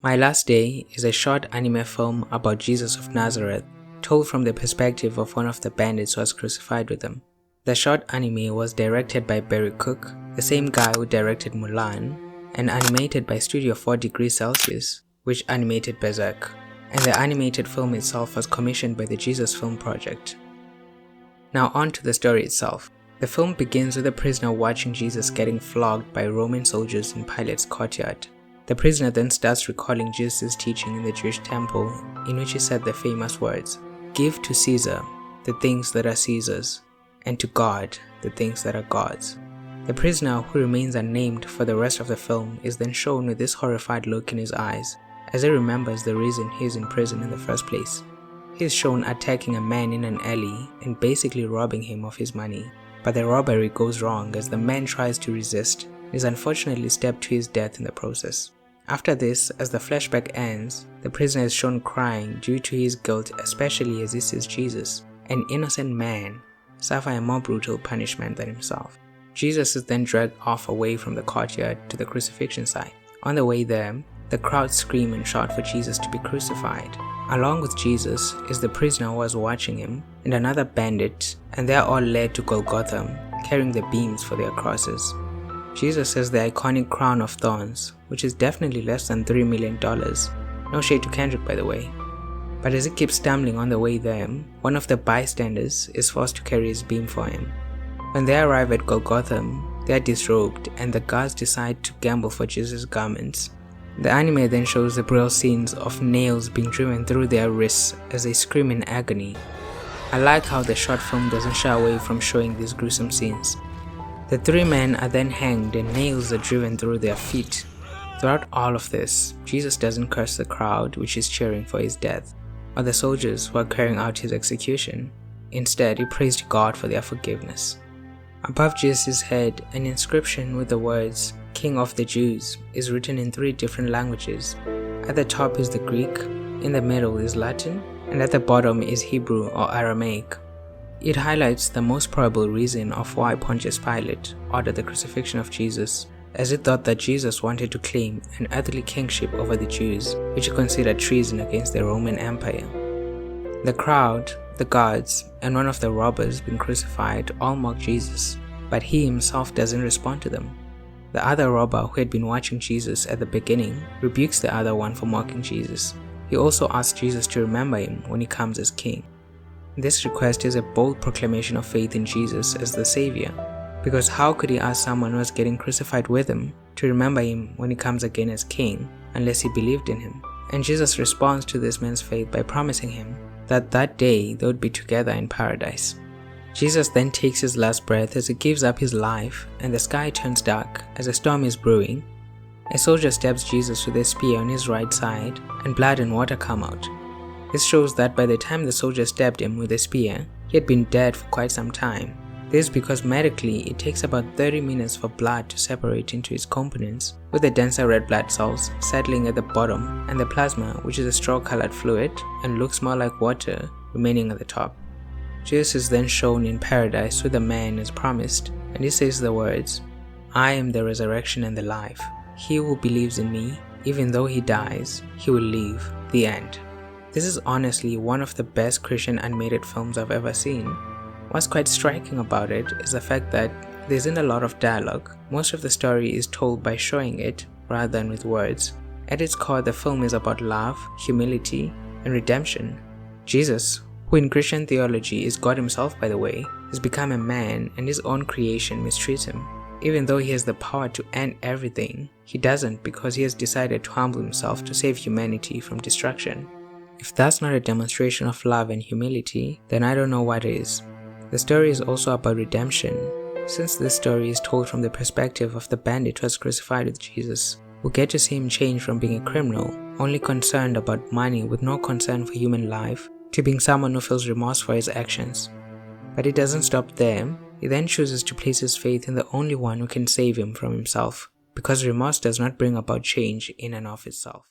My Last Day is a short anime film about Jesus of Nazareth, told from the perspective of one of the bandits who was crucified with him. The short anime was directed by Berserk, the same guy who directed Mulan, and animated by Studio 4 Degrees Celsius, which animated Berserk, and the animated film itself was commissioned by the Jesus Film Project. Now on to the story itself. The film begins with a prisoner watching Jesus getting flogged by Roman soldiers in Pilate's courtyard. The prisoner then starts recalling Jesus' teaching in the Jewish temple, in which he said the famous words, "Give to Caesar the things that are Caesar's, and to God the things that are God's." The prisoner, who remains unnamed for the rest of the film, is then shown with this horrified look in his eyes, as he remembers the reason he is in prison in the first place. He is shown attacking a man in an alley and basically robbing him of his money, but the robbery goes wrong as the man tries to resist and is unfortunately stabbed to his death in the process. After this, as the flashback ends, the prisoner is shown crying due to his guilt, especially as he sees Jesus, an innocent man, suffer a more brutal punishment than himself. Jesus is then dragged off away from the courtyard to the crucifixion site. On the way there, the crowd scream and shout for Jesus to be crucified. Along with Jesus is the prisoner who was watching him and another bandit, and they are all led to Golgotha, carrying the beams for their crosses. Jesus has the iconic crown of thorns, which is definitely less than $3 million. No shade to Kendrick, by the way. But as he keeps stumbling on the way there, one of the bystanders is forced to carry his beam for him. When they arrive at Golgotha, they are disrobed and the guards decide to gamble for Jesus' garments. The anime then shows the brutal scenes of nails being driven through their wrists as they scream in agony. I like how the short film doesn't shy away from showing these gruesome scenes. The three men are then hanged and nails are driven through their feet. Throughout all of this, Jesus doesn't curse the crowd which is cheering for his death, or the soldiers who are carrying out his execution. Instead, he praised God for their forgiveness. Above Jesus' head, an inscription with the words, "King of the Jews," is written in 3 different languages. At the top is the Greek, in the middle is Latin, and at the bottom is Hebrew or Aramaic. It highlights the most probable reason of why Pontius Pilate ordered the crucifixion of Jesus, as he thought that Jesus wanted to claim an earthly kingship over the Jews, which he considered treason against the Roman Empire. The crowd, the guards, and one of the robbers being crucified all mock Jesus, but he himself doesn't respond to them. The other robber, who had been watching Jesus at the beginning, rebukes the other one for mocking Jesus. He also asks Jesus to remember him when he comes as king. This request is a bold proclamation of faith in Jesus as the Savior, because how could he ask someone who was getting crucified with him to remember him when he comes again as king unless he believed in him? And Jesus responds to this man's faith by promising him that that day they would be together in paradise. Jesus then takes his last breath as he gives up his life, and the sky turns dark as a storm is brewing. A soldier stabs Jesus with a spear on his right side, and blood and water come out. This shows that by the time the soldier stabbed him with a spear, he had been dead for quite some time. This is because medically it takes about 30 minutes for blood to separate into its components, with the denser red blood cells settling at the bottom and the plasma, which is a straw-colored fluid and looks more like water, remaining at the top. Jesus is then shown in paradise with the man as promised, and he says the words, "I am the resurrection and the life. He who believes in me, even though he dies, he will live." The end. This is honestly one of the best Christian animated films I've ever seen. What's quite striking about it is the fact that there isn't a lot of dialogue. Most of the story is told by showing it rather than with words. At its core, the film is about love, humility, and redemption. Jesus, who in Christian theology is God himself by the way, has become a man and his own creation mistreats him. Even though he has the power to end everything, he doesn't because he has decided to humble himself to save humanity from destruction. If that's not a demonstration of love and humility, then I don't know what is. The story is also about redemption. Since this story is told from the perspective of the bandit who was crucified with Jesus, we get to see him change from being a criminal, only concerned about money with no concern for human life, to being someone who feels remorse for his actions. But it doesn't stop there. He then chooses to place his faith in the only one who can save him from himself, because remorse does not bring about change in and of itself.